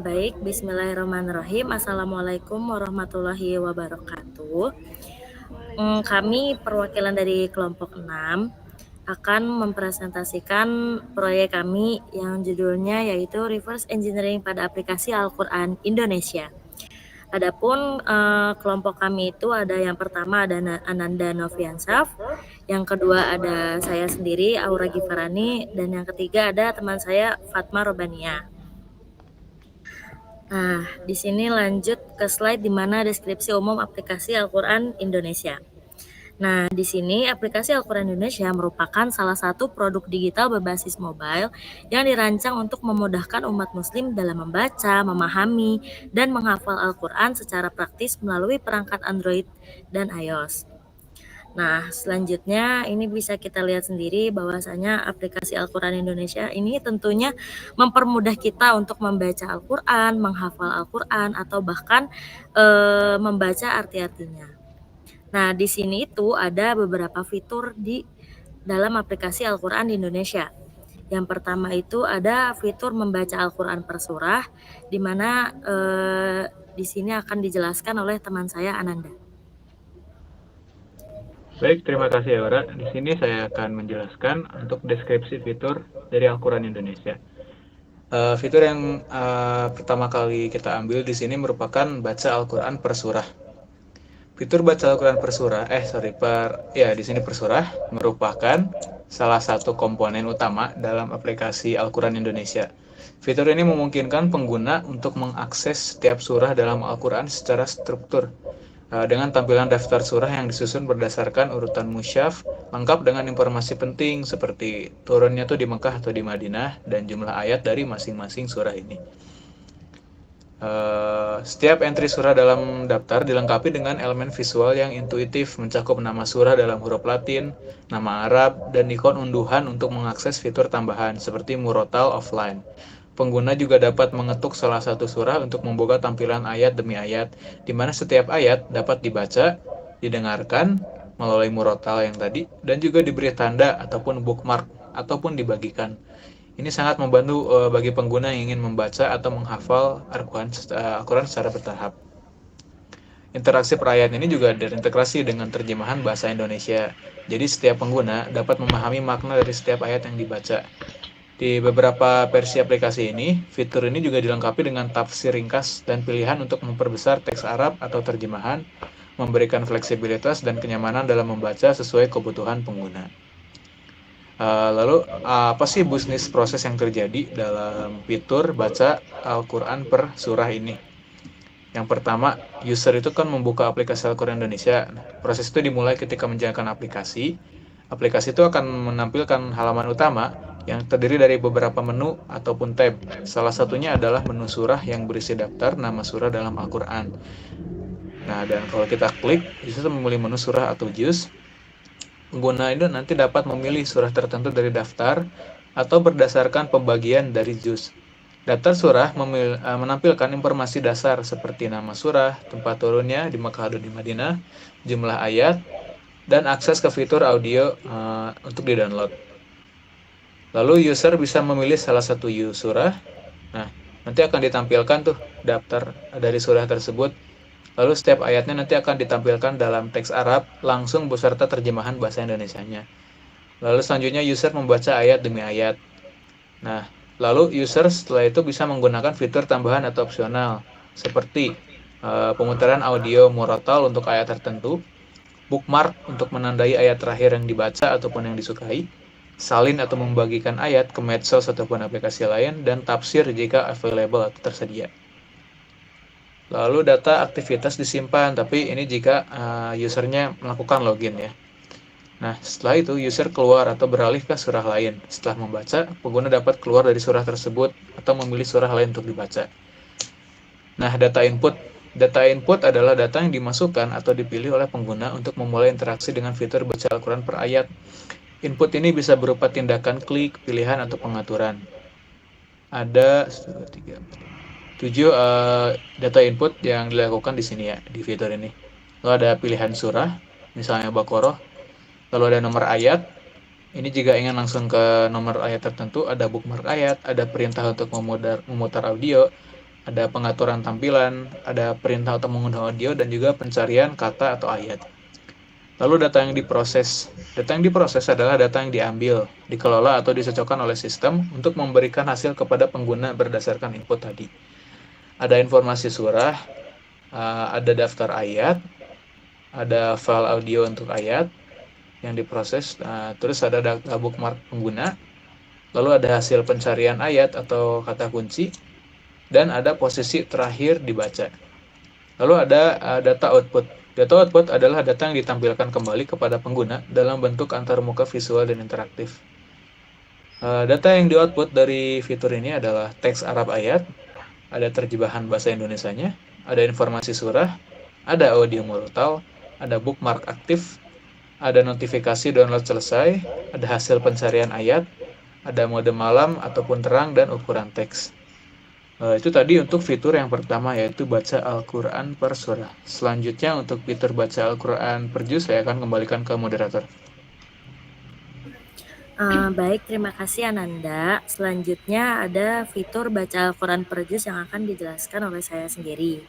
Baik, bismillahirrahmanirrahim. Assalamualaikum warahmatullahi wabarakatuh. Kami perwakilan dari kelompok 6 akan mempresentasikan proyek kami yang judulnya yaitu Reverse Engineering pada aplikasi Al-Quran Indonesia. Adapun kelompok kami itu ada yang pertama ada Ananda Noviansaf, yang kedua ada saya sendiri Aura Gifarani, dan yang ketiga ada teman saya Fatma Robania. Nah, di sini lanjut ke slide di mana deskripsi umum aplikasi Al-Quran Indonesia. Nah, di sini aplikasi Al-Quran Indonesia merupakan salah satu produk digital berbasis mobile yang dirancang untuk memudahkan umat muslim dalam membaca, memahami, dan menghafal Al-Quran secara praktis melalui perangkat Android dan iOS. Nah, selanjutnya ini bisa kita lihat sendiri bahwasanya aplikasi Al-Quran Indonesia ini tentunya mempermudah kita untuk membaca Al-Quran, menghafal Al-Quran, atau bahkan membaca arti-artinya. Nah, di sini itu ada beberapa fitur di dalam aplikasi Al-Quran di Indonesia. Yang pertama itu ada fitur membaca Al-Quran per surah, di mana di sini akan dijelaskan oleh teman saya Ananda. Baik, terima kasih Aura. Di sini saya akan menjelaskan untuk deskripsi fitur dari Al-Quran Indonesia. Fitur yang pertama kali kita ambil di sini merupakan baca Al-Quran per surah. Fitur baca Al-Quran per surah, di sini per surah merupakan salah satu komponen utama dalam aplikasi Al-Quran Indonesia. Fitur ini memungkinkan pengguna untuk mengakses setiap surah dalam Al-Quran secara struktur, dengan tampilan daftar surah yang disusun berdasarkan urutan musyaf, lengkap dengan informasi penting seperti turunnya tuh di Mekah atau di Madinah dan jumlah ayat dari masing-masing surah ini. Setiap entry surah dalam daftar dilengkapi dengan elemen visual yang intuitif, mencakup nama surah dalam huruf Latin, nama Arab, dan ikon unduhan untuk mengakses fitur tambahan seperti murotal offline. Pengguna juga dapat mengetuk salah satu surah untuk membuka tampilan ayat demi ayat, di mana setiap ayat dapat dibaca, didengarkan melalui murotal yang tadi, dan juga diberi tanda ataupun bookmark, ataupun dibagikan. Ini sangat membantu bagi pengguna yang ingin membaca atau menghafal Al-Quran secara bertahap. Interaksi per ayat ini juga terintegrasi dengan terjemahan bahasa Indonesia. Jadi setiap pengguna dapat memahami makna dari setiap ayat yang dibaca. Di beberapa versi aplikasi ini, fitur ini juga dilengkapi dengan tafsir ringkas dan pilihan untuk memperbesar teks Arab atau terjemahan, memberikan fleksibilitas dan kenyamanan dalam membaca sesuai kebutuhan pengguna. Lalu, apa sih bisnis proses yang terjadi dalam fitur baca Al-Quran per surah ini? Yang pertama, user itu kan membuka aplikasi Al-Quran Indonesia. Proses itu dimulai ketika menjalankan aplikasi. Aplikasi itu akan menampilkan halaman utama yang terdiri dari beberapa menu ataupun tab. Salah satunya adalah menu surah yang berisi daftar nama surah dalam Al-Quran. Nah, dan kalau kita klik, user memilih menu surah atau juz. Pengguna itu nanti dapat memilih surah tertentu dari daftar atau berdasarkan pembagian dari juz. Daftar surah menampilkan informasi dasar seperti nama surah, tempat turunnya di Makkah atau di Madinah, jumlah ayat, dan akses ke fitur audio untuk di-download. Lalu user bisa memilih salah satu surah. Nah, nanti akan ditampilkan tuh daftar dari surah tersebut. Lalu setiap ayatnya nanti akan ditampilkan dalam teks Arab langsung beserta terjemahan bahasa Indonesianya. Lalu selanjutnya user membaca ayat demi ayat. Nah, lalu user setelah itu bisa menggunakan fitur tambahan atau opsional seperti pemutaran audio murotal untuk ayat tertentu, bookmark untuk menandai ayat terakhir yang dibaca ataupun yang disukai, salin atau membagikan ayat ke medsos ataupun aplikasi lain, dan tafsir jika available atau tersedia. Lalu data aktivitas disimpan, tapi ini jika usernya melakukan login ya. Nah, setelah itu user keluar atau beralih ke surah lain. Setelah membaca, pengguna dapat keluar dari surah tersebut atau memilih surah lain untuk dibaca. Nah, data input. Data input adalah data yang dimasukkan atau dipilih oleh pengguna untuk memulai interaksi dengan fitur baca Al-Quran per ayat. Input ini bisa berupa tindakan klik, pilihan, atau pengaturan. Ada 7 data input yang dilakukan di sini ya, di fitur ini. Lalu ada pilihan surah, misalnya Baqarah. Lalu ada nomor ayat, Ini jika ingin langsung ke nomor ayat tertentu, ada bookmark ayat, ada perintah untuk memutar audio, ada pengaturan tampilan, ada perintah untuk mengunduh audio, dan juga pencarian kata atau ayat. Lalu data yang diproses. Data yang diproses adalah data yang diambil, dikelola atau disocokkan oleh sistem untuk memberikan hasil kepada pengguna berdasarkan input tadi. Ada informasi surah, ada daftar ayat, ada file audio untuk ayat yang diproses, terus ada data bookmark pengguna, lalu ada hasil pencarian ayat atau kata kunci, dan ada posisi terakhir dibaca. Lalu ada data output. Data output adalah data yang ditampilkan kembali kepada pengguna dalam bentuk antarmuka visual dan interaktif. Data yang di-output dari fitur ini adalah teks Arab ayat, ada terjemahan bahasa Indonesianya, ada informasi surah, ada audio murotal, ada bookmark aktif, ada notifikasi download selesai, ada hasil pencarian ayat, ada mode malam ataupun terang, dan ukuran teks. Itu tadi untuk fitur yang pertama, yaitu baca Al-Quran per surah. Selanjutnya untuk fitur baca Al-Quran per juz, saya akan kembalikan ke moderator. Baik, terima kasih Ananda. Selanjutnya ada fitur baca Al-Quran per juz yang akan dijelaskan oleh saya sendiri.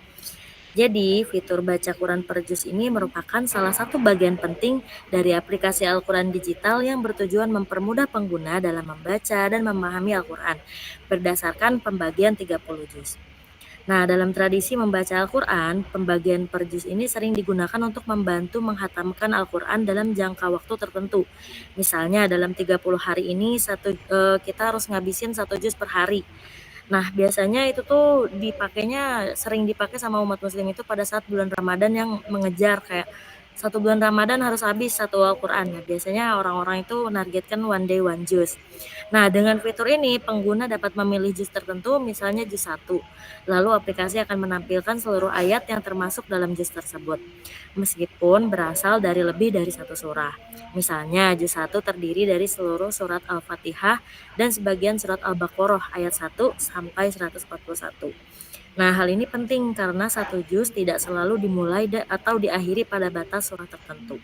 Jadi, fitur baca Quran per juz ini merupakan salah satu bagian penting dari aplikasi Al-Quran digital yang bertujuan mempermudah pengguna dalam membaca dan memahami Al-Quran berdasarkan pembagian 30 juz. Nah, dalam tradisi membaca Al-Quran, pembagian per juz ini sering digunakan untuk membantu menghatamkan Al-Quran dalam jangka waktu tertentu. Misalnya dalam 30 hari ini kita harus ngabisin 1 juz per hari. Nah, biasanya itu tuh sering dipakai sama umat muslim itu pada saat bulan Ramadan yang mengejar kayak 1 bulan Ramadan harus habis 1 Al-Quran. Nah, biasanya orang-orang itu menargetkan one day one juz. Nah, dengan fitur ini pengguna dapat memilih juz tertentu, misalnya juz 1. Lalu aplikasi akan menampilkan seluruh ayat yang termasuk dalam juz tersebut, meskipun berasal dari lebih dari 1 surah. Misalnya juz 1 terdiri dari seluruh surat Al-Fatihah dan sebagian surat Al-Baqarah ayat 1 sampai 141. Nah, hal ini penting karena 1 juz tidak selalu dimulai atau diakhiri pada batas surah tertentu.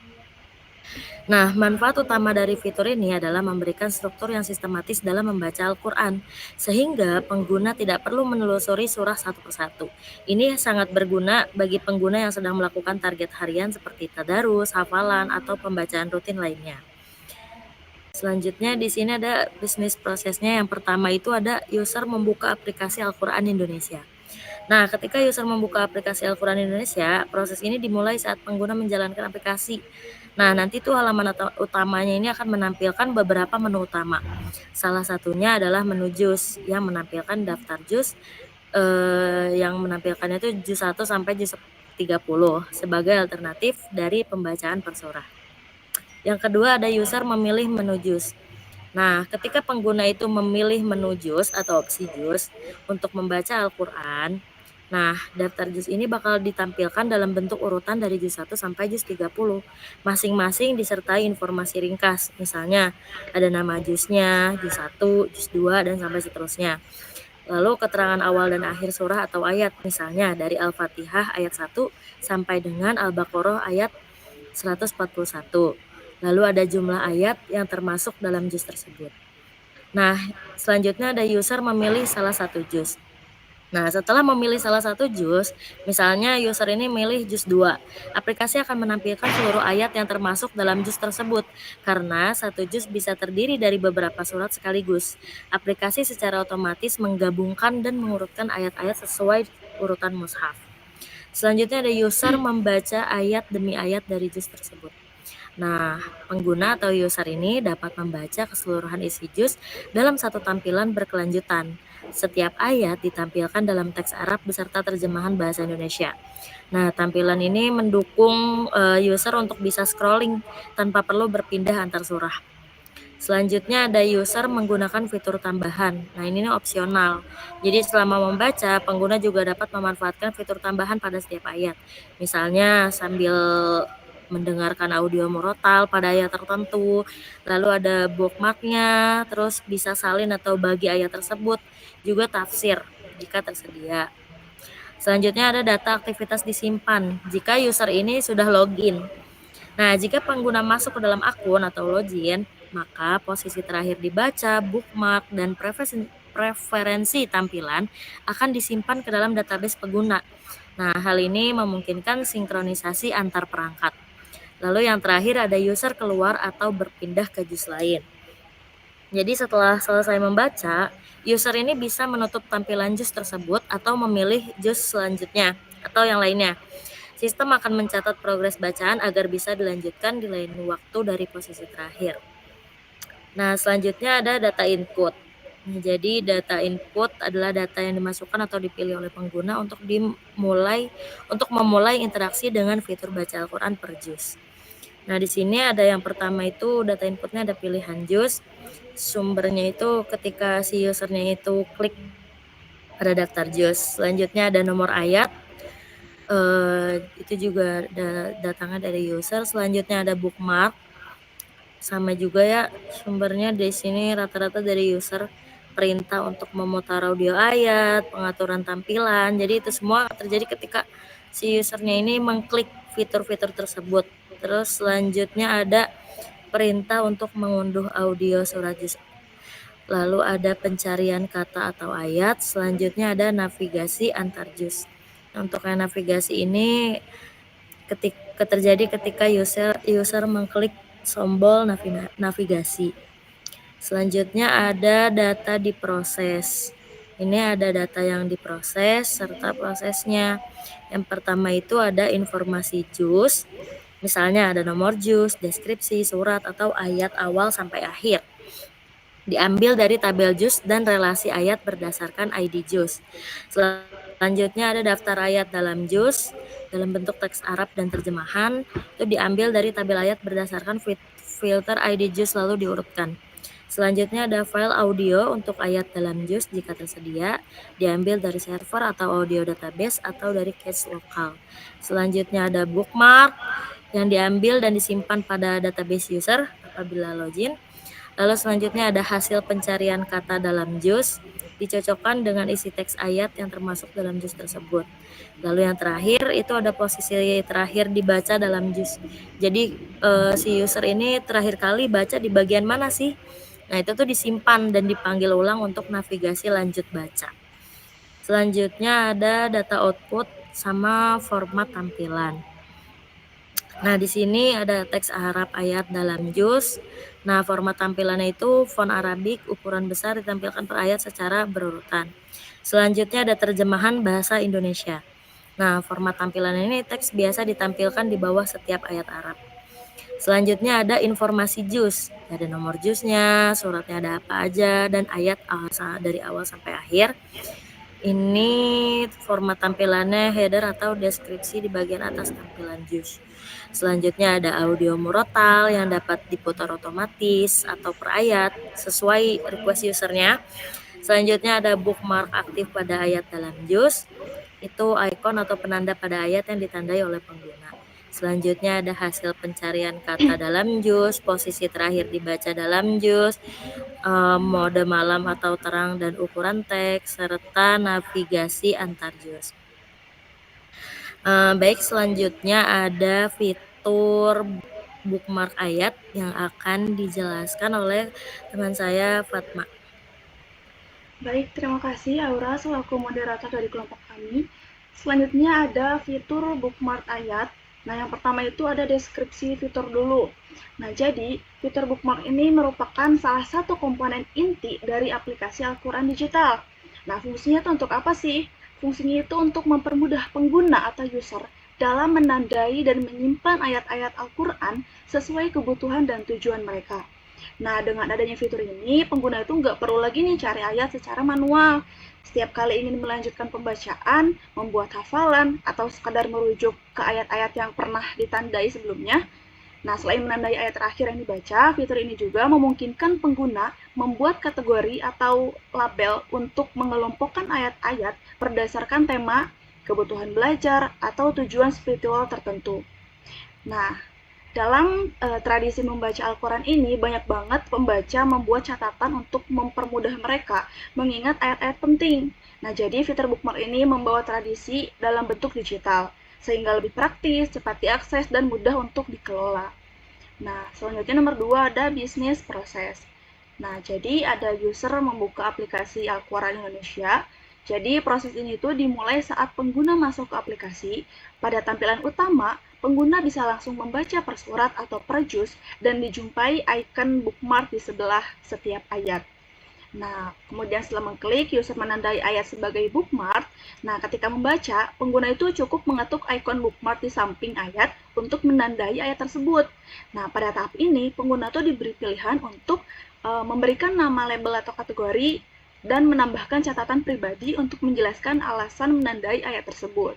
Nah, manfaat utama dari fitur ini adalah memberikan struktur yang sistematis dalam membaca Al-Quran, sehingga pengguna tidak perlu menelusuri surah satu persatu. Ini sangat berguna bagi pengguna yang sedang melakukan target harian seperti tadarus, hafalan, atau pembacaan rutin lainnya. Selanjutnya di sini ada bisnis prosesnya. Yang pertama itu ada user membuka aplikasi Al-Quran Indonesia. Nah, ketika user membuka aplikasi Al-Quran Indonesia, proses ini dimulai saat pengguna menjalankan aplikasi. Nah, nanti tuh halaman utamanya ini akan menampilkan beberapa menu utama. Salah satunya adalah menu juz yang menampilkan daftar juz, yang menampilkannya itu juz 1 sampai juz 30 sebagai alternatif dari pembacaan per surah. Yang kedua ada user memilih menu juz. Nah, ketika pengguna itu memilih menu juz atau opsi juz untuk membaca Al-Quran, nah, daftar juz ini bakal ditampilkan dalam bentuk urutan dari juz 1 sampai juz 30. Masing-masing disertai informasi ringkas. Misalnya, ada nama juznya, juz 1, juz 2, dan sampai seterusnya. Lalu keterangan awal dan akhir surah atau ayat. Misalnya, dari Al-Fatihah ayat 1 sampai dengan Al-Baqarah ayat 141. Lalu ada jumlah ayat yang termasuk dalam juz tersebut. Nah, selanjutnya ada user memilih salah satu juz. Nah, setelah memilih salah satu juz, misalnya user ini milih juz 2, aplikasi akan menampilkan seluruh ayat yang termasuk dalam juz tersebut, karena satu juz bisa terdiri dari beberapa surat sekaligus. Aplikasi secara otomatis menggabungkan dan mengurutkan ayat-ayat sesuai urutan mushaf. Selanjutnya ada user membaca ayat demi ayat dari juz tersebut. Nah, pengguna atau user ini dapat membaca keseluruhan isi juz dalam satu tampilan berkelanjutan. Setiap ayat ditampilkan dalam teks Arab beserta terjemahan bahasa Indonesia. Nah, tampilan ini mendukung user untuk bisa scrolling tanpa perlu berpindah antar surah. Selanjutnya ada user menggunakan fitur tambahan. Nah, ini opsional. Jadi selama membaca, pengguna juga dapat memanfaatkan fitur tambahan pada setiap ayat. Misalnya sambil mendengarkan audio murotal pada ayat tertentu, lalu ada bookmarknya, terus bisa salin atau bagi ayat tersebut, juga tafsir jika tersedia. Selanjutnya ada data aktivitas disimpan jika user ini sudah login. Nah, jika pengguna masuk ke dalam akun atau login, Maka posisi terakhir dibaca, bookmark, dan preferensi tampilan akan disimpan ke dalam database pengguna. Nah, hal ini memungkinkan sinkronisasi antar perangkat. Lalu yang terakhir ada user keluar atau berpindah ke jus lain. Jadi setelah selesai membaca, user ini bisa menutup tampilan jus tersebut atau memilih jus selanjutnya atau yang lainnya. Sistem akan mencatat progres bacaan agar bisa dilanjutkan di lain waktu dari posisi terakhir. Nah, selanjutnya ada data input. Nah, jadi data input adalah data yang dimasukkan atau dipilih oleh pengguna untuk memulai interaksi dengan fitur baca Al-Quran per juz. Nah, di sini ada yang pertama itu data inputnya ada pilihan juz. Sumbernya itu ketika si usernya itu klik pada daftar juz. Selanjutnya ada nomor ayat. Itu juga datangnya dari user. Selanjutnya ada bookmark. Sama juga ya, sumbernya di sini rata-rata dari user, perintah untuk memutar audio ayat, pengaturan tampilan. Jadi itu semua terjadi ketika si usernya ini mengklik fitur-fitur tersebut. Terus selanjutnya ada perintah untuk mengunduh audio surat juz. Lalu ada pencarian kata atau ayat. Selanjutnya ada navigasi antar juz. Untuk yang navigasi ini terjadi ketika user mengklik tombol navigasi. Selanjutnya ada data diproses. Ini ada data yang diproses serta prosesnya. Yang pertama itu ada informasi juz. Misalnya ada nomor juz, deskripsi, surat, atau ayat awal sampai akhir. Diambil dari tabel juz dan relasi ayat berdasarkan ID juz. Selanjutnya ada daftar ayat dalam juz dalam bentuk teks Arab dan terjemahan. Itu diambil dari tabel ayat berdasarkan filter ID juz lalu diurutkan. Selanjutnya ada file audio untuk ayat dalam juz jika tersedia, diambil dari server atau audio database atau dari cache lokal. Selanjutnya ada bookmark yang diambil dan disimpan pada database user apabila login. Lalu selanjutnya ada hasil pencarian kata dalam juz, dicocokkan dengan isi teks ayat yang termasuk dalam juz tersebut. Lalu yang terakhir itu ada posisi terakhir dibaca dalam juz. Jadi si user ini terakhir kali baca di bagian mana sih? Nah, itu tuh disimpan dan dipanggil ulang untuk navigasi lanjut baca. Selanjutnya ada data output sama format tampilan. Nah, di sini ada teks Arab ayat dalam juz. Nah, format tampilannya itu font Arabik ukuran besar ditampilkan per ayat secara berurutan. Selanjutnya ada terjemahan bahasa Indonesia. Nah, format tampilan ini teks biasa ditampilkan di bawah setiap ayat Arab. Selanjutnya ada informasi juz. Ada nomor juznya, suratnya ada apa aja, dan ayat dari awal sampai akhir. Ini format tampilannya header atau deskripsi di bagian atas tampilan juz. Selanjutnya ada audio murotal yang dapat diputar otomatis atau per ayat sesuai request usernya. Selanjutnya ada bookmark aktif pada ayat dalam juz. Itu ikon atau penanda pada ayat yang ditandai oleh pengguna. Selanjutnya ada hasil pencarian kata dalam juz, posisi terakhir dibaca dalam juz, mode malam atau terang dan ukuran teks, serta navigasi antar juz. Baik, selanjutnya ada fitur bookmark ayat yang akan dijelaskan oleh teman saya Fatma. Baik, terima kasih Aura selaku moderator dari kelompok kami. Selanjutnya ada fitur bookmark ayat. Nah, yang pertama itu ada deskripsi fitur dulu. Nah, jadi fitur bookmark ini merupakan salah satu komponen inti dari aplikasi Al-Quran digital. Nah, fungsinya itu untuk apa sih? Fungsinya itu untuk mempermudah pengguna atau user dalam menandai dan menyimpan ayat-ayat Al-Quran sesuai kebutuhan dan tujuan mereka. Nah, dengan adanya fitur ini, pengguna itu nggak perlu lagi nih cari ayat secara manual. Setiap kali ingin melanjutkan pembacaan, membuat hafalan, atau sekadar merujuk ke ayat-ayat yang pernah ditandai sebelumnya. Nah, selain menandai ayat terakhir yang dibaca, fitur ini juga memungkinkan pengguna membuat kategori atau label untuk mengelompokkan ayat-ayat berdasarkan tema, kebutuhan belajar, atau tujuan spiritual tertentu. Nah, dalam tradisi membaca Al-Quran ini, banyak banget pembaca membuat catatan untuk mempermudah mereka mengingat ayat-ayat penting. Nah, jadi fitur bookmark ini membawa tradisi dalam bentuk digital, sehingga lebih praktis, cepat diakses, dan mudah untuk dikelola. Nah, selanjutnya nomor 2 ada bisnis proses. Nah, jadi ada user membuka aplikasi Al-Quran Indonesia. Jadi proses ini tuh dimulai saat pengguna masuk ke aplikasi. Pada tampilan utama, pengguna bisa langsung membaca per surat atau per juz dan dijumpai icon bookmark di sebelah setiap ayat. Nah, kemudian setelah mengklik, user menandai ayat sebagai bookmark. Nah, ketika membaca, pengguna itu cukup mengetuk ikon bookmark di samping ayat untuk menandai ayat tersebut. Nah, pada tahap ini, pengguna itu diberi pilihan untuk memberikan nama label atau kategori dan menambahkan catatan pribadi untuk menjelaskan alasan menandai ayat tersebut.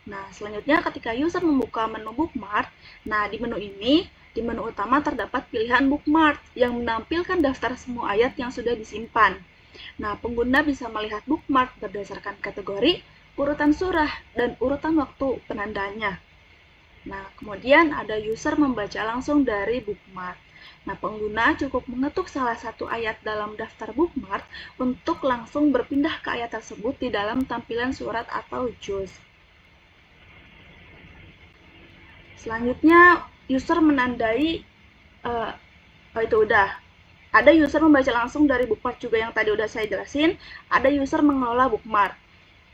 Nah, selanjutnya ketika user membuka menu bookmark, nah di menu ini, di menu utama terdapat pilihan bookmark yang menampilkan daftar semua ayat yang sudah disimpan. Nah, pengguna bisa melihat bookmark berdasarkan kategori, urutan surah, dan urutan waktu penandanya. Nah, kemudian ada user membaca langsung dari bookmark. Nah, pengguna cukup mengetuk salah satu ayat dalam daftar bookmark untuk langsung berpindah ke ayat tersebut di dalam tampilan surat atau juz. Selanjutnya, user menandai, oh itu udah. Ada user membaca langsung dari bookmark juga yang tadi udah saya jelasin, ada user mengelola bookmark.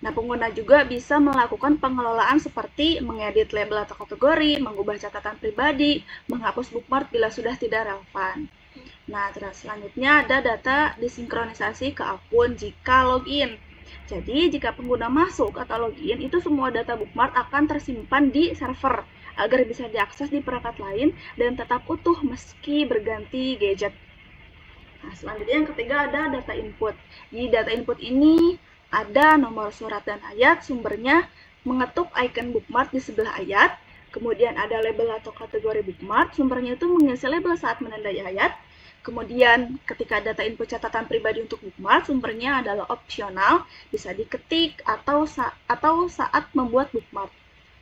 Nah, pengguna juga bisa melakukan pengelolaan seperti mengedit label atau kategori, mengubah catatan pribadi, menghapus bookmark bila sudah tidak relevan. Nah, terus selanjutnya ada data disinkronisasi ke akun jika login. Jadi, jika pengguna masuk atau login, itu semua data bookmark akan tersimpan di server agar bisa diakses di perangkat lain dan tetap utuh meski berganti gadget. Nah, selanjutnya yang ketiga ada data input. Di data input ini ada nomor surat dan ayat, sumbernya mengetuk icon bookmark di sebelah ayat, kemudian ada label atau kategori bookmark, sumbernya itu mengisi label saat menandai ayat, kemudian ketika data input catatan pribadi untuk bookmark, sumbernya adalah opsional, bisa diketik atau saat membuat bookmark.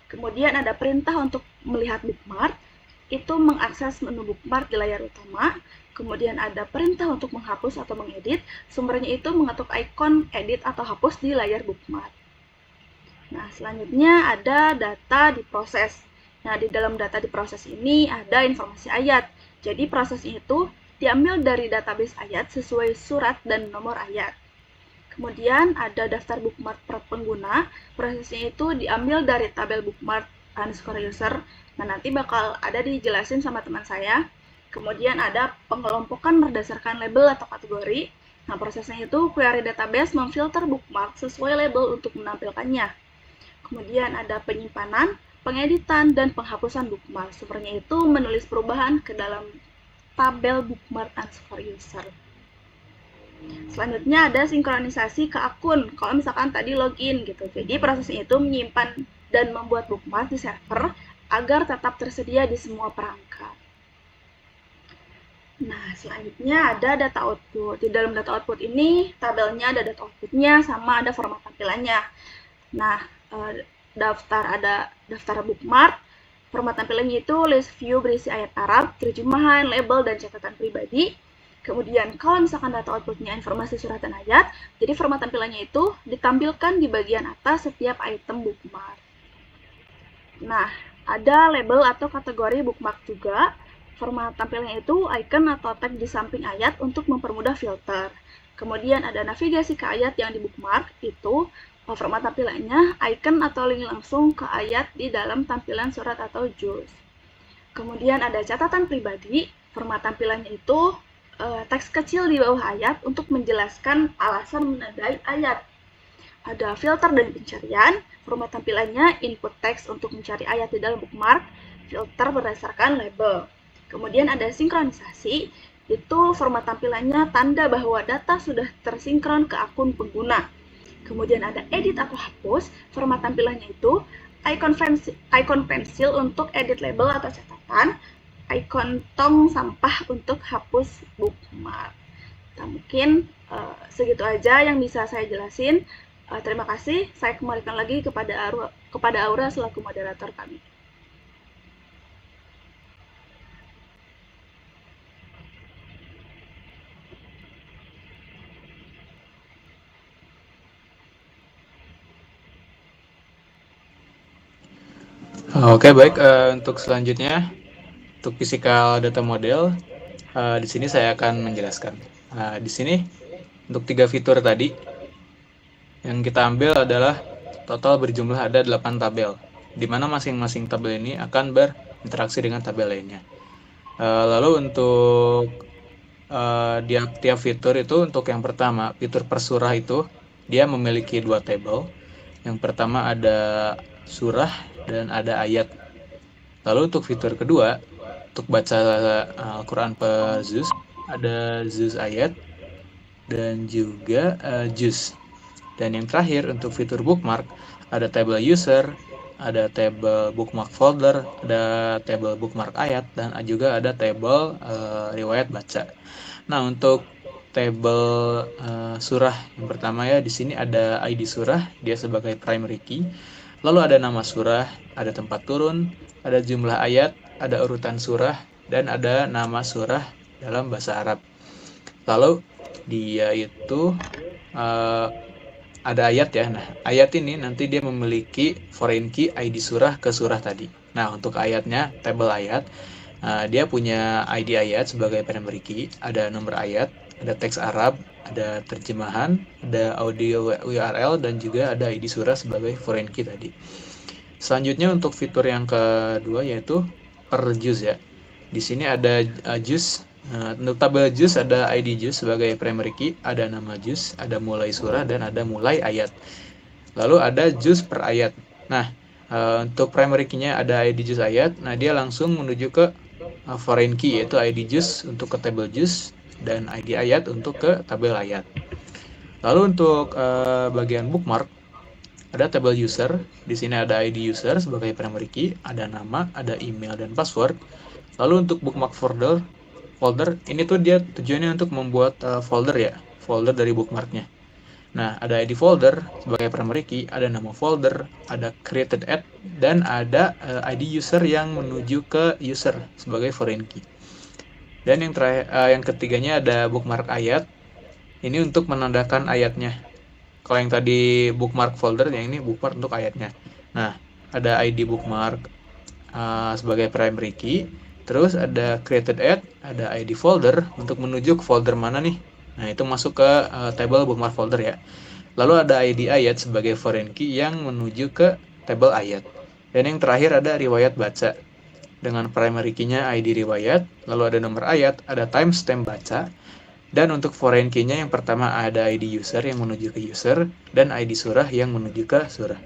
Kemudian ada perintah untuk melihat bookmark, itu mengakses menu bookmark di layar utama. Kemudian ada perintah untuk menghapus atau mengedit, sumbernya itu mengetuk ikon edit atau hapus di layar bookmark. Nah, selanjutnya ada data diproses. Nah, di dalam data diproses ini ada informasi ayat. Jadi prosesnya itu diambil dari database ayat sesuai surat dan nomor ayat. Kemudian ada daftar bookmark per pengguna, prosesnya itu diambil dari tabel bookmark underscore user. Nah, nanti bakal ada dijelasin sama teman saya. Kemudian ada pengelompokan berdasarkan label atau kategori. Nah, prosesnya itu query database memfilter bookmark sesuai label untuk menampilkannya. Kemudian ada penyimpanan, pengeditan, dan penghapusan bookmark. Sumbernya itu menulis perubahan ke dalam tabel bookmark underscore user. Selanjutnya ada sinkronisasi ke akun. Kalau misalkan tadi login gitu. Jadi prosesnya itu menyimpan dan membuat bookmark di server agar tetap tersedia di semua perangkat. Nah, selanjutnya ada data output. Di dalam data output ini tabelnya ada data outputnya sama ada format tampilannya. Nah, ada daftar bookmark. Format tampilannya itu list view berisi ayat Arab, terjemahan, label, dan catatan pribadi. Kemudian kalau misalkan data outputnya informasi surat dan ayat, jadi format tampilannya itu ditampilkan di bagian atas setiap item bookmark. Nah, ada label atau kategori bookmark juga. Format tampilannya itu icon atau tag di samping ayat untuk mempermudah filter. Kemudian ada navigasi ke ayat yang di bookmark, itu format tampilannya icon atau link langsung ke ayat di dalam tampilan surat atau juz. Kemudian ada catatan pribadi, format tampilannya itu teks kecil di bawah ayat untuk menjelaskan alasan menandai ayat. Ada filter dan pencarian, format tampilannya input teks untuk mencari ayat di dalam bookmark, filter berdasarkan label. Kemudian ada sinkronisasi, itu format tampilannya tanda bahwa data sudah tersinkron ke akun pengguna. Kemudian ada edit atau hapus, format tampilannya itu icon pensil untuk edit label atau catatan, icon tong sampah untuk hapus bookmark. Nah, mungkin segitu aja yang bisa saya jelasin. Terima kasih. Saya kembalikan lagi kepada Aura selaku moderator kami. Oke, baik. Untuk selanjutnya Untuk physical data model, di sini saya akan menjelaskan. Di sini untuk 3 fitur tadi yang kita ambil adalah total berjumlah ada 8 tabel, di mana masing-masing tabel ini akan berinteraksi dengan tabel lainnya. Lalu untuk tiap fitur itu, untuk yang pertama, fitur per surah itu dia memiliki 2 tabel. Yang pertama ada surah dan ada ayat. Lalu untuk fitur kedua, untuk baca Al-Quran per juz, ada juz ayat dan juga juz. Dan yang terakhir untuk fitur bookmark, ada tabel user, ada tabel bookmark folder, ada tabel bookmark ayat, dan juga ada tabel riwayat baca. Nah, untuk tabel surah yang pertama ya, di sini ada ID surah, dia sebagai primary key. Lalu ada nama surah, ada tempat turun, ada jumlah ayat, ada urutan surah, dan ada nama surah dalam bahasa Arab. Lalu dia itu ada ayat ya. Nah, ayat ini nanti dia memiliki foreign key ID surah ke surah tadi. Nah, untuk ayatnya, tabel ayat, dia punya ID ayat sebagai primary key, ada nomor ayat, ada teks Arab, ada terjemahan, ada audio URL, dan juga ada ID surah sebagai foreign key tadi. Selanjutnya untuk fitur yang kedua yaitu per juz ya. Di sini ada juz. Untuk tabel juz ada ID juz sebagai primary key, ada nama juz, ada mulai surah, dan ada mulai ayat. Lalu ada juz per ayat. Nah, untuk primary key-nya ada ID juz ayat. Nah, dia langsung menuju ke foreign key yaitu ID juz untuk ke tabel juz dan ID ayat untuk ke tabel ayat. Lalu untuk bagian bookmark ada tabel user. Di sini ada ID user sebagai primary key, ada nama, ada email, dan password. Lalu untuk bookmark folder ini tuh dia tujuannya untuk membuat folder ya, folder dari bookmarknya. Nah, ada ID folder sebagai primary key, ada nama folder, ada created at, dan ada ID user yang menuju ke user sebagai foreign key. Dan yang terakhir, yang ketiganya ada bookmark ayat. Ini untuk menandakan ayatnya. Kalau yang tadi bookmark folder, yang ini bookmark untuk ayatnya. Nah, ada ID bookmark sebagai primary key. Terus ada created at, ada ID folder untuk menuju ke folder mana nih. Nah, itu masuk ke table bookmark folder ya. Lalu ada ID ayat sebagai foreign key yang menuju ke table ayat. Dan yang terakhir ada riwayat baca. Dengan primary key-nya ID riwayat, lalu ada nomor ayat, ada timestamp baca. Dan untuk foreign key-nya yang pertama ada ID user yang menuju ke user, dan ID surah yang menuju ke surah.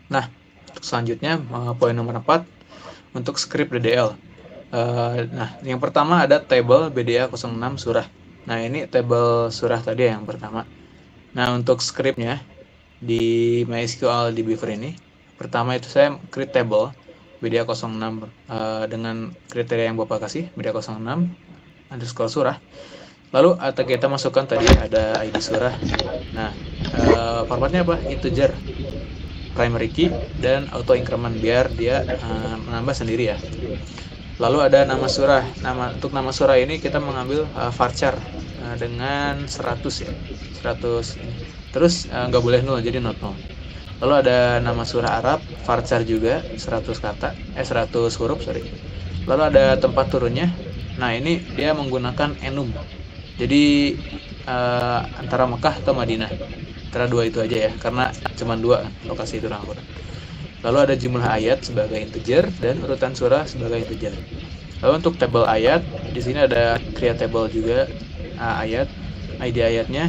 Nah, selanjutnya poin nomor 4. Untuk script DDL. Nah, yang pertama ada table BDA 06 surah. Nah, ini table surah tadi yang pertama. Nah, untuk scriptnya di MySQL DB4 ini, pertama itu saya create table BDA 06 dengan kriteria yang Bapak kasih, BDA 06 underscore surah. Lalu kita masukkan tadi ada ID surah. Nah, formatnya apa? Integer, primary key, dan auto increment biar dia menambah sendiri ya. Lalu ada nama surah. Untuk nama surah ini kita mengambil varchar dengan 100 ya. 100 ini. Terus nggak boleh 0, jadi not 0. Lalu ada nama surah Arab, varchar juga 100 kata, 100 huruf, sorry. Lalu ada tempat turunnya. Nah, ini dia menggunakan enum. Jadi antara Mekah atau Madinah. Antara dua itu aja ya, karena cuma 2 lokasi itu Al-Quran. Lalu ada jumlah ayat sebagai integer dan urutan surah sebagai integer. Lalu untuk tabel ayat, di sini ada create table juga ayat, ID ayatnya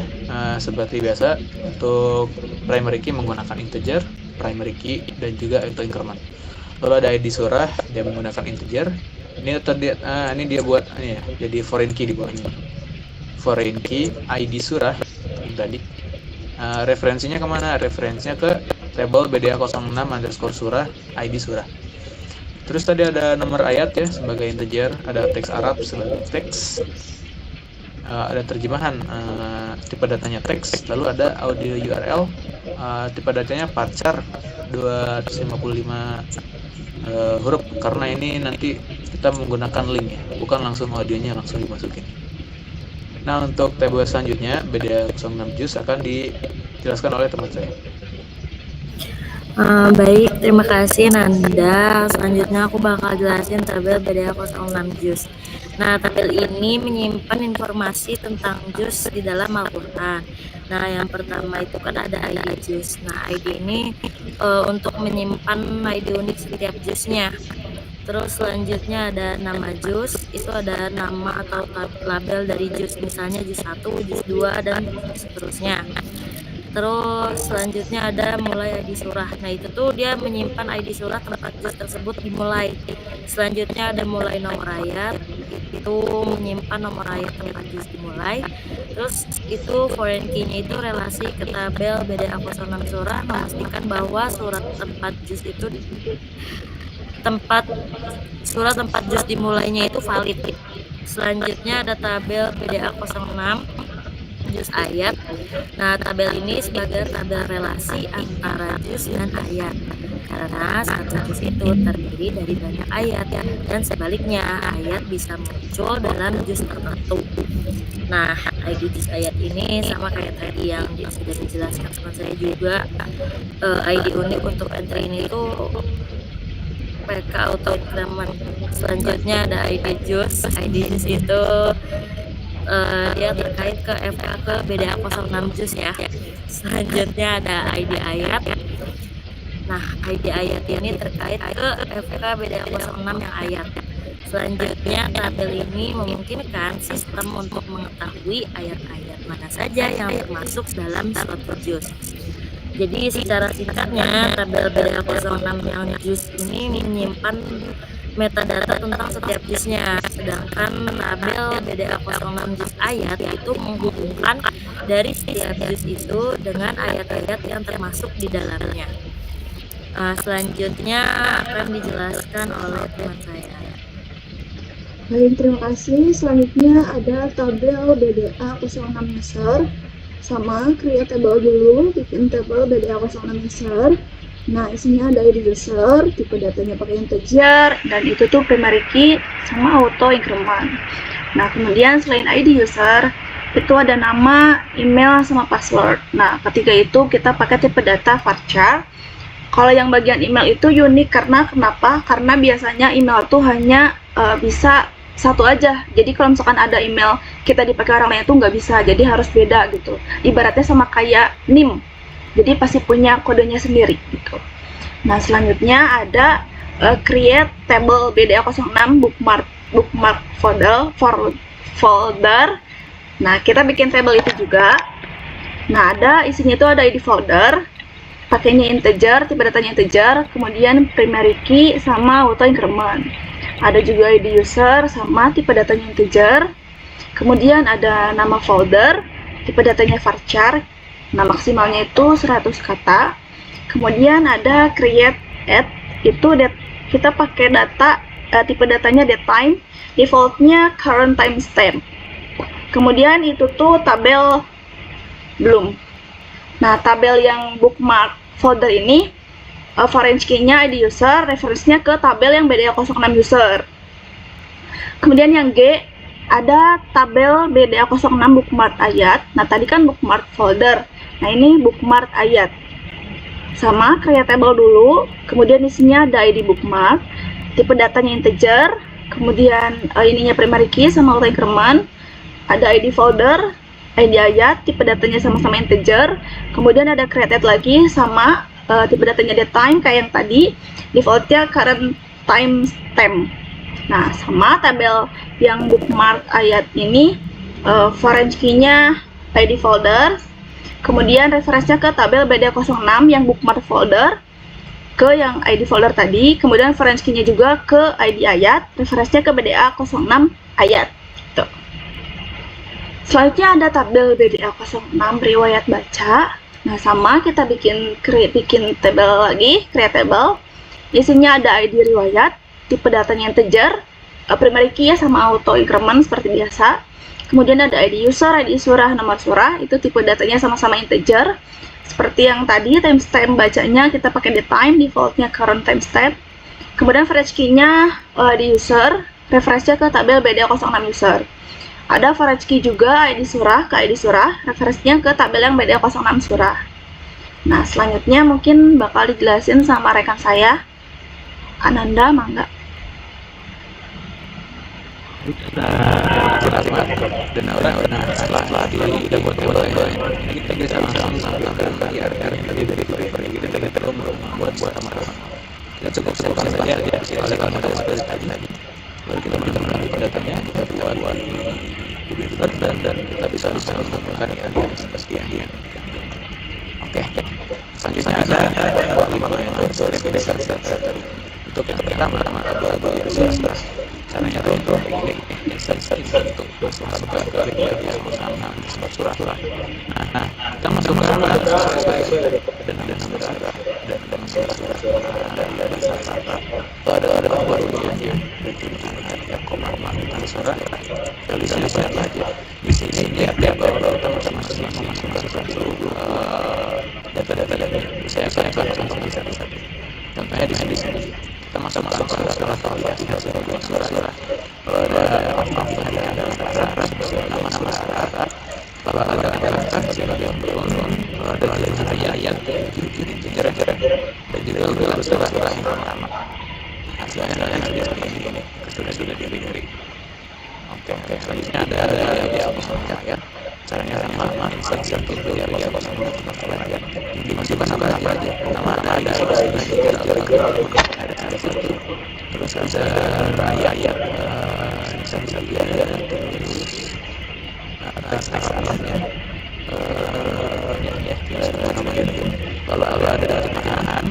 seperti biasa. Untuk primary key menggunakan integer, primary key, dan juga auto increment. Lalu ada ID surah, dia menggunakan integer. Ini dia buat ini ya, jadi foreign key di bawahnya. Foreign key ID surah yang tadi. Referensinya kemana? Referensinya ke table BDA 06 underscore surah, ID surah. Terus tadi ada nomor ayat ya sebagai integer, ada teks Arab sebagai teks, ada terjemahan tipe datanya teks, lalu ada audio URL, tipe datanya varchar 255 huruf, karena ini nanti kita menggunakan link ya, bukan langsung audionya langsung dimasukin. Nah, untuk tabel selanjutnya BDA 06 juz akan dijelaskan oleh teman saya. Baik, terima kasih Nanda. Selanjutnya aku bakal jelasin tabel BDA 06 juz. Nah, tabel ini menyimpan informasi tentang juz di dalam Al-Quran. Nah, yang pertama itu kan ada ID juz. Nah, ID ini untuk menyimpan ID unik setiap juznya. Terus selanjutnya ada nama juz, itu ada nama atau label dari juz, misalnya juz 1, juz 2, dan seterusnya. Terus selanjutnya ada mulai ID surah. Nah, itu tuh dia menyimpan ID surah tempat juz tersebut dimulai. Selanjutnya ada mulai nomor ayat, itu menyimpan nomor ayat tempat juz dimulai. Terus itu foreign key-nya itu relasi ke tabel BDA 06 surah, memastikan bahwa surat tempat juz itu tempat juz dimulainya itu valid. Selanjutnya ada tabel BDA 06 juz ayat. Nah, tabel ini sebagai tabel relasi antara juz dan ayat, karena satu juz itu terdiri dari banyak ayat, dan sebaliknya ayat bisa muncul dalam juz tertentu. Nah, ID juz ayat ini sama kayak tadi yang sudah dijelaskan sama saya juga. ID unik untuk entry ini itu PK auto increment. Selanjutnya ada ID juz. ID juz itu dia terkait ke FK ke BDA 06 juz ya. Selanjutnya ada ID ayat. Nah, ID ayat ini terkait ke FK BDA 06 yang ayat. Selanjutnya, tabel ini memungkinkan sistem untuk mengetahui ayat-ayat mana saja yang termasuk dalam suatu juz. Jadi secara singkatnya, tabel BDA 06 yang juz ini menyimpan metadata tentang setiap juznya, sedangkan tabel BDA 06 juz ayat itu menghubungkan dari setiap juz itu dengan ayat-ayat yang termasuk di dalamnya. Selanjutnya akan dijelaskan oleh teman saya. Baik, terima kasih. Selanjutnya ada tabel BDA 06 user. Sama, create table dulu, bikin table BDA 06 user. Nah, isinya ada ID user, tipe datanya pakai integer, dan itu tuh primary key sama auto increment. Nah, kemudian selain ID user, itu ada nama, email, sama password. Nah, ketiga itu kita pakai tipe data varchar. Kalau yang bagian email itu unik karena kenapa? Karena biasanya email tuh hanya bisa satu aja. Jadi kalau misalkan ada email kita dipakai orang lain itu nggak bisa, jadi harus beda gitu. Ibaratnya sama kayak NIM. Jadi pasti punya kodenya sendiri gitu. Nah, selanjutnya ada create table BDA 06 bookmark folder. Nah, kita bikin table itu juga. Nah, isinya itu ada ID folder, pakainya integer, tipe datanya integer, kemudian primary key sama auto increment. Ada juga ID user sama tipe datanya integer. Kemudian ada nama folder, tipe datanya varchar. Nah, maksimalnya itu 100 kata. Kemudian ada create add, itu kita pakai data, tipe datanya datetime, defaultnya current timestamp. Kemudian itu tuh tabel belum. Nah, tabel yang bookmark folder ini foreign key-nya ID user, reference-nya ke tabel yang BDA 06 user. Kemudian yang G, ada tabel BDA 06 bookmark ayat. Nah, tadi kan bookmark folder. Nah, ini bookmark ayat. Sama, create table dulu, kemudian isinya ada ID bookmark, tipe datanya integer, kemudian ininya primary key sama auto increment, ada ID folder, ID ayat, tipe datanya sama-sama integer, kemudian ada created lagi sama tipe datanya datetime kayak yang tadi, defaultnya current timestamp. Nah, sama tabel yang bookmark ayat ini foreign key-nya ID folder, kemudian reference-nya ke tabel BDA 06 yang bookmark folder ke yang ID folder tadi, kemudian foreign key-nya juga ke ID ayat, reference-nya ke BDA 06 ayat. Tuh. Selanjutnya ada tabel BDA 06 riwayat baca. Nah, sama kita bikin table lagi, create table. Isinya ada ID riwayat, tipe datanya integer, primary key ya sama auto increment seperti biasa. Kemudian ada ID user, ID surah, nomor surah, itu tipe datanya sama-sama integer. Seperti yang tadi, timestamp bacanya kita pakai datetime, defaultnya current timestamp. Kemudian average key-nya ID user, reference-nya ke tabel BDA 06 user. Ada average key juga ID surah ke ID surah, referensinya ke tabel yang BDA 06 surah. Nah, selanjutnya mungkin bakal dijelasin sama rekan saya, Ananda, mangga. Dan setelah dibuat ini kita bisa langsung sampaikan dari kita membuat kita cukup siapkan saja oleh kamu tadi. Lalu kita menambahkan datanya, kita buat di Blender dan kita bisa menggunakan ya. Oke. Selanjutnya ada 5 untuk yang pertama caranya itu begini, untuk masukkan ke yang sama disebut surah. Nah, kita masukkan dan ada buat bagiannya dan koma tentang surah. Kali ini saya belajar di sini tiap kita masukkan data-data dan saya akan contohnya di sini kita masukkan surah ada nama surah, lalu ada kata sebagai ada ayat kira-kira dan juga surah yang pertama hasilnya nanti seperti ini sudah diberi. Oke, selanjutnya ada ayat caranya sama insert itu ya dimasukkan apa aja nama ada satu terus ada ayat terus teks alamnya kalau ada pertanyaan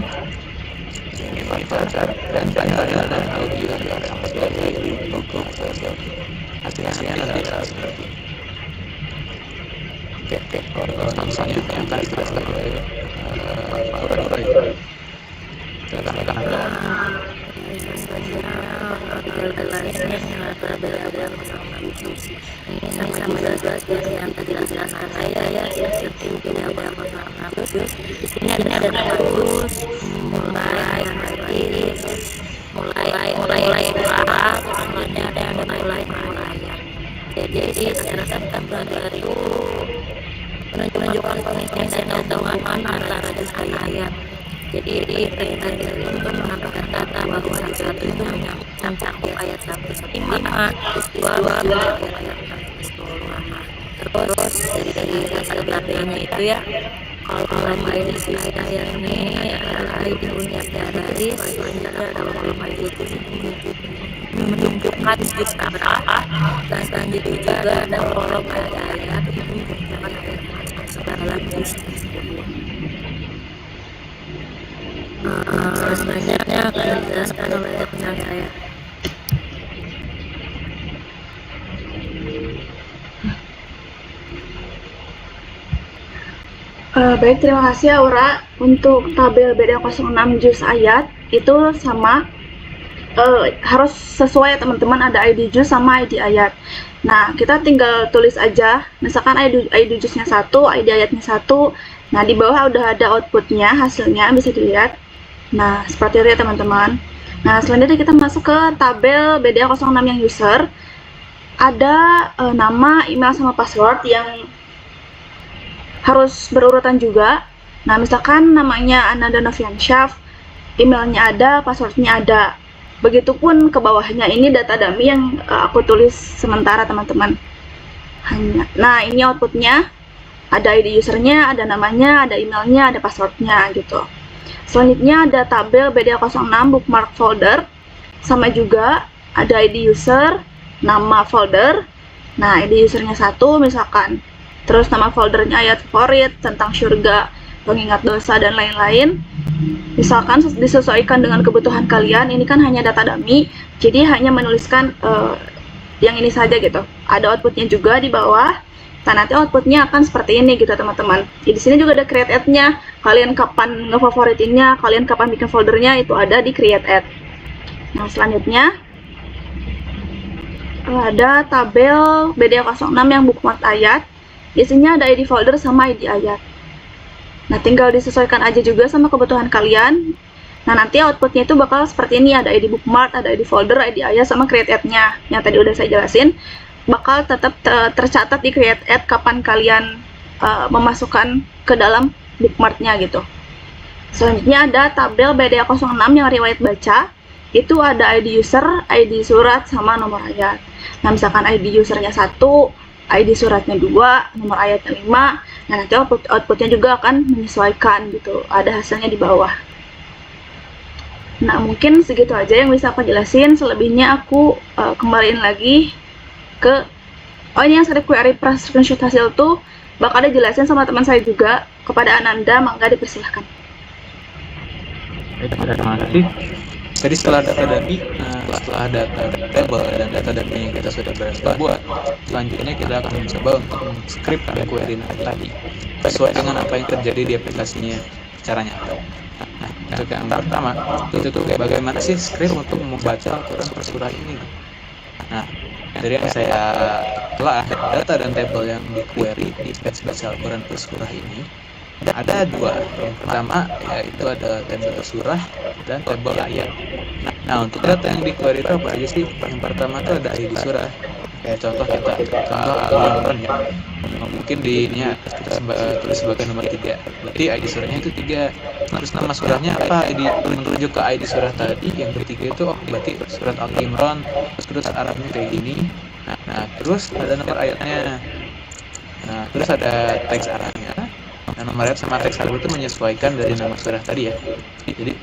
ini baca dan ada audio sampai dari buku hasilnya nanti seperti oke misalnya yang tadi kita sebagai orang-orang itu ini sama jelas dari yang tadi dijelaskan saya ya sertifikat ada bagus. Di sini ada bagus mulai selanjutnya ada mulai. Jadi berdasarkan belajar itu menunjukkan pengertian dan keutamaan antara ayat. Jadi perintah itu menambahkan data bahwa satu itu mencakup ayat 1-5, 2 ayat 10. Terus dari dasar tabelnya itu ya, kalau ID ayat ini adalah ID unit dari selanjutnya ada kolom ID itu menunjukkan juz berapa dan selanjutnya juga ada kolom ayat itu menunjukkan ayat dalam juz tersebut. Selanjutnya akan dijelaskan oleh rekan saya. Baik, terima kasih Aura. Untuk tabel BD06 juz ayat itu sama, harus sesuai ya teman-teman, ada ID juz sama ID ayat. Nah, kita tinggal tulis aja, misalkan ID juznya 1, ID ayatnya 1. Nah, di bawah udah ada outputnya, hasilnya bisa dilihat. Nah, seperti itu ya teman-teman. Nah, selanjutnya kita masuk ke tabel BDA06 yang user. Ada nama, email, sama password yang harus berurutan juga. Nah, misalkan namanya Ananda Noviansyah, emailnya ada, passwordnya ada. Begitupun ke bawahnya, ini data dummy yang aku tulis sementara teman-teman. Nah, ini outputnya, ada ID usernya, ada namanya, ada emailnya, ada passwordnya gitu. Selanjutnya ada tabel BDA06 bookmark folder, sama juga ada ID user, nama folder. Nah, ID usernya 1 misalkan, terus nama foldernya ayat favorit, tentang surga, pengingat dosa, dan lain-lain. Misalkan disesuaikan dengan kebutuhan kalian, ini kan hanya data dummy, jadi hanya menuliskan yang ini saja gitu. Ada outputnya juga di bawah. Nah, nanti outputnya akan seperti ini gitu teman-teman. Di sini juga ada create add-nya. Kalian kapan ngefavoritinnya, kalian kapan bikin foldernya, itu ada di create add. Nah, selanjutnya ada tabel BDA06 yang bookmark ayat. Isinya ada ID folder sama ID ayat. Nah, tinggal disesuaikan aja juga sama kebutuhan kalian. Nah, nanti outputnya itu bakal seperti ini. Ada ID bookmark, ada ID folder, ID ayat, sama create add-nya. Yang tadi udah saya jelasin. Bakal tetap tercatat di create add kapan kalian memasukkan ke dalam bookmarknya gitu. Selanjutnya ada tabel BDA06 yang riwayat baca. Itu ada ID user, ID surat, sama nomor ayat. Nah, misalkan ID usernya 1, ID suratnya 2, nomor ayatnya 5, nah nanti outputnya juga akan menyesuaikan gitu. Ada hasilnya di bawah. Nah, mungkin segitu aja yang bisa aku jelasin. Selebihnya aku kembaliin lagi ke ini yang script query press screenshot hasil tuh bakal dijelasin sama teman saya juga. Kepada Ananda, mangga dipersilahkan. Terima kasih. Jadi setelah data table dan data-data yang kita sudah berhasil buat, selanjutnya kita akan mencoba untuk menscript query tadi sesuai dengan apa yang terjadi di aplikasinya. Caranya apa? Nah, untuk yang pertama, itu bagaimana sih script untuk membaca Al-Quran per surah ini? Nah, dari yang saya telah data dan tabel yang di query di page baca Al-Quran per surah ini ada dua. Yang pertama yaitu ada tabel surah dan tabel ayat. Nah, untuk data yang di query itu apa aja sih? Yang pertama itu ada ID surah. Kayak contoh Al-Imran ya. Mungkin di ini kita tulis sebagai nomor 3. Berarti ID surahnya itu 3. Terus nama surahnya apa? ID merujuk ke ID surah tadi yang ketiga itu berarti surat Al-Imran. Terus Arabnya kayak gini. Nah, terus ada nomor ayatnya. Nah, terus ada teks Arabnya. Nah, nomor ayat sama teks Arab itu menyesuaikan dari nama surah tadi ya. Jadi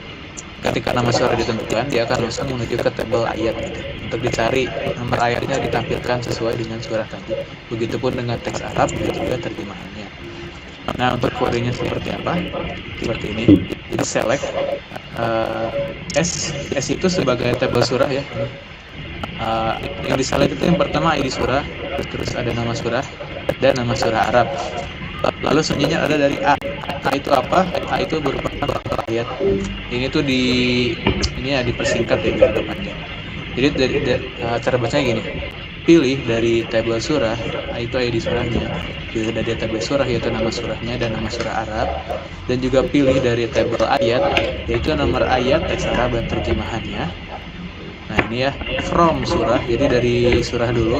ketika nama surah ditentukan, dia akan langsung menuju ke tabel ayat gitu. Untuk dicari nomor ayatnya ditampilkan sesuai dengan surah tadi. Begitupun dengan teks Arab, begitu juga terjemahannya. Nah, untuk query-nya seperti apa? Seperti ini. Jadi select S itu sebagai tabel surah ya. Yang diselect itu yang pertama ID surah, terus ada nama surah dan nama surah Arab. Lalu selanjutnya ada dari A. A itu apa? A itu berupa ayat. Ini tuh dipersingkat ya biar agak panjang. Jadi cara bacanya gini. Pilih dari tabel surah, A itu ID surahnya. Pilih dari tabel surah yaitu nama surahnya dan nama surah Arab. Dan juga pilih dari tabel ayat yaitu nomor ayat, teks Arab dan terjemahannya. Nah, ini ya from surah. Jadi dari surah dulu.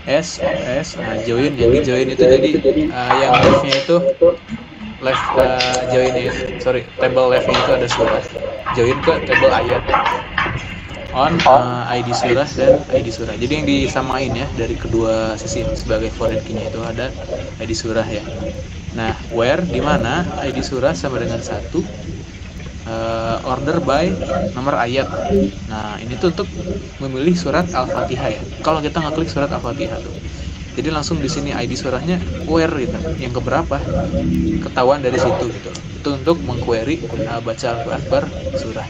Nah join, yang di join itu jadi yang left-nya itu table left-nya itu ada surah, join ke table ayat on ID surah dan ID surah. Jadi yang disamain ya dari kedua sisi sebagai foreign key-nya itu ada ID surah ya. Nah, where di mana ID surah sama dengan 1, order by nomor ayat. Nah, ini tuh untuk memilih surat Al-Fatihah ya. Kalau kita ngeklik surat Al-Fatihah tuh, jadi langsung di sini ID surahnya where gitu, yang keberapa ketahuan dari situ gitu. Itu untuk mengquery baca Al-Quran per surah.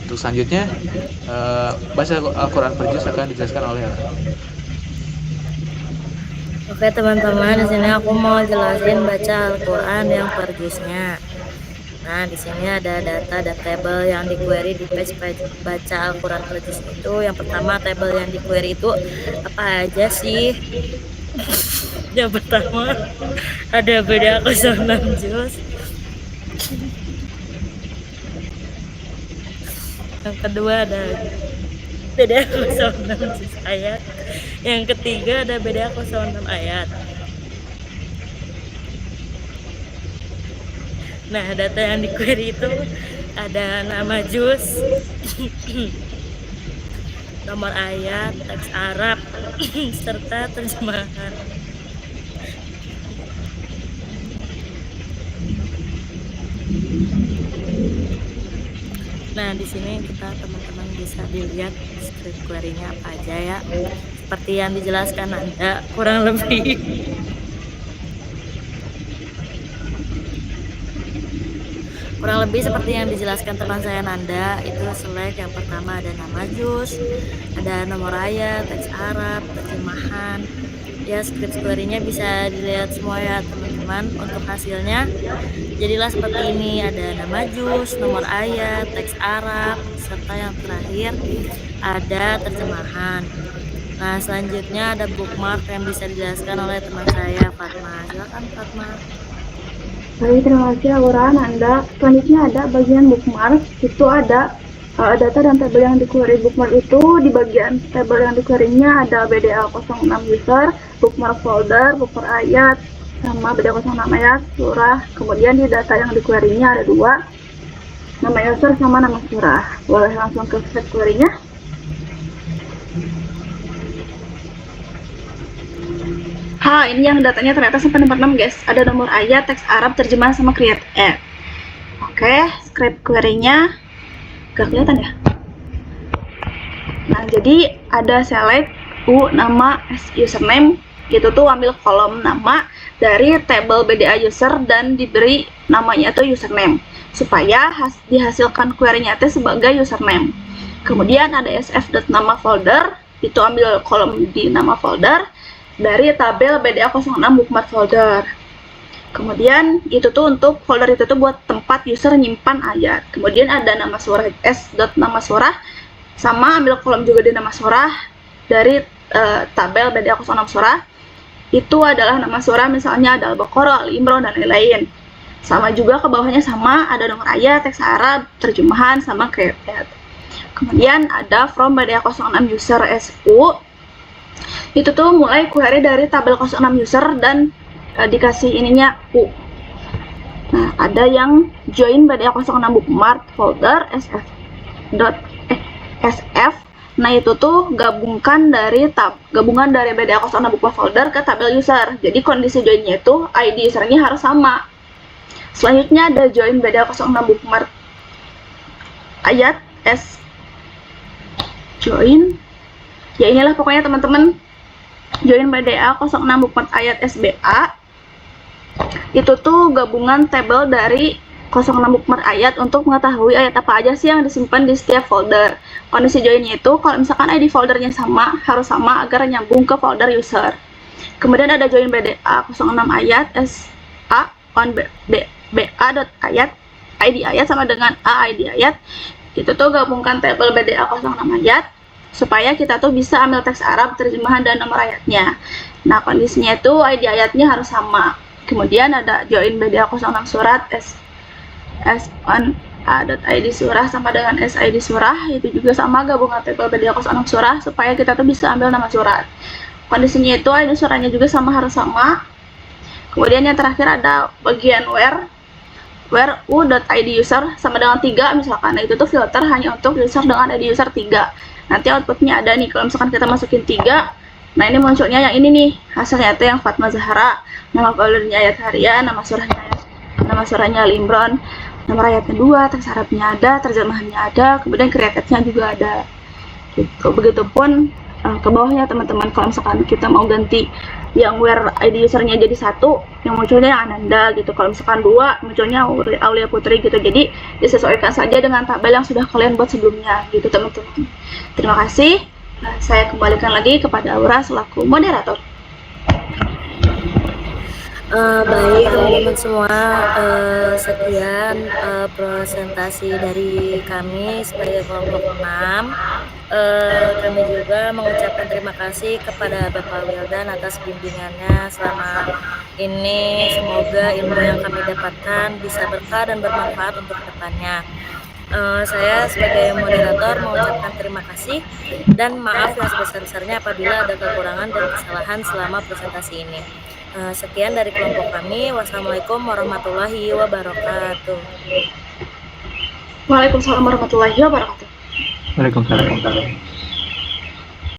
Untuk selanjutnya baca Al-Quran per juz akan dijelaskan oleh Oke teman-teman, di sini aku mau jelasin baca Al-Quran yang per juznya. Nah, di sini ada data dan tabel yang di query di page baca Al-Quran per juz itu. Yang pertama, tabel yang di query itu apa aja sih? Yang pertama ada BDA 06 juz. Yang kedua ada BDA 06 juz ayat. Yang ketiga ada BDA 06 ayat. Nah, data yang di query itu ada nama juz, nomor ayat, teks Arab, serta terjemahan. Nah, di sini kita teman-teman bisa dilihat script query-nya apa aja ya. Seperti yang dijelaskan Anda kurang lebih. Kurang lebih seperti yang dijelaskan teman saya Nanda, itu select yang pertama ada nama juz, ada nomor ayat, teks Arab, terjemahan. Ya, script query-nya bisa dilihat semua ya teman-teman. Untuk hasilnya jadilah seperti ini, ada nama juz, nomor ayat, teks Arab, serta yang terakhir ada terjemahan. Nah, selanjutnya ada bookmark yang bisa dijelaskan oleh teman saya Fatma. Silakan Fatma. Baik, terima kasih Aura, Nanda. Selanjutnya ada bagian bookmark. Itu ada data dan tabel yang di query bookmark itu. Di bagian tabel yang di query-nya ada BDA 06 user, bookmark folder, bookmark ayat, sama BD06 ayat, surah. Kemudian di data yang di query-nya ada 2, nama user sama nama surah. Boleh langsung ke set query-nya. Ini yang datanya ternyata sampai nomor 6 guys. Ada nomor ayat, teks Arab, terjemahan, sama create add. Oke, script query-nya gak kelihatan ya? Nah, jadi ada select nama username, itu tuh ambil kolom nama dari table BDA user dan diberi namanya tuh username supaya dihasilkan query-nya itu sebagai username. Kemudian ada sf.nama folder, itu ambil kolom di nama folder dari tabel BDA 06 bookmark folder. Kemudian itu tuh untuk folder itu tuh buat tempat user nyimpan ayat. Kemudian ada nama surah s.nama surah, sama ambil kolom juga di nama surah dari tabel BDA 06 surah. Itu adalah nama surah, misalnya ada Al-Baqarah, Al-Imran, dan lain-lain. Sama juga ke bawahnya sama, ada nomor ayat, teks Arab, terjemahan, sama create add. Kemudian ada from BDA 06 user SU. Itu tuh mulai query dari tabel 06 user dan dikasih ininya U. Nah, ada yang join BDA 06 bookmark folder sf. Nah, itu tuh gabungan dari BDA 06 bookmark folder ke tabel user. Jadi kondisi joinnya itu ID usernya harus sama. Selanjutnya ada join BDA 06 bookmark ayat s join. Ya inilah pokoknya teman-teman, join BDA 06 bookmark ayat SBA. Itu tuh gabungan tabel dari 06 bookmark ayat untuk mengetahui ayat apa aja sih yang disimpan di setiap folder. Kondisi joinnya itu kalau misalkan ID foldernya sama, harus sama agar nyambung ke folder user. Kemudian ada join BDA 06 ayat SA on BA.ayat, ID ayat sama dengan A ID ayat. Itu tuh gabungkan tabel BDA 06 ayat supaya kita tuh bisa ambil teks Arab, terjemahan, dan nomor ayatnya. Nah, kondisinya itu ID ayatnya harus sama. Kemudian ada join BDA 06 surat s on a.id surah sama dengan SID surah, itu juga sama gabungan tabel BDA 06 surah supaya kita tuh bisa ambil nama surat. Kondisinya itu ID surahnya juga sama, harus sama. Kemudian yang terakhir ada bagian where u.id user sama dengan 3 misalkan. Nah, itu tuh filter hanya untuk user dengan ID user 3. Nanti outputnya ada nih, kalau misalkan kita masukin 3, nah ini munculnya yang ini nih, hasilnya itu yang Fatma Zahra, nama foldernya ayat harian, nama surahnya Al-Imran, nomor ayatnya 2, teks Arabnya ada, terjemahannya ada, kemudian create-nya juga ada. Gitu. Begitupun ke bawahnya teman-teman, kalau misalkan kita mau ganti yang where ID usernya jadi 1, yang munculnya yang Ananda gitu. Kalau misalkan 2, munculnya Aulia Putri gitu. Jadi disesuaikan saja dengan tabel yang sudah kalian buat sebelumnya gitu teman-teman. Terima kasih. Saya kembalikan lagi kepada Aura selaku moderator. Baik teman-teman semua, sekian presentasi dari kami sebagai kelompok 6. Kami juga mengucapkan terima kasih kepada Bapak Wildan atas bimbingannya selama ini. Semoga ilmu yang kami dapatkan bisa berkah dan bermanfaat untuk kedepannya. Saya sebagai moderator mengucapkan terima kasih dan maaf yang sebesar-besarnya apabila ada kekurangan dan kesalahan selama presentasi ini. Sekian dari kelompok kami. Wassalamualaikum warahmatullahi wabarakatuh. Waalaikumsalam warahmatullahi wabarakatuh. Waalaikumsalam.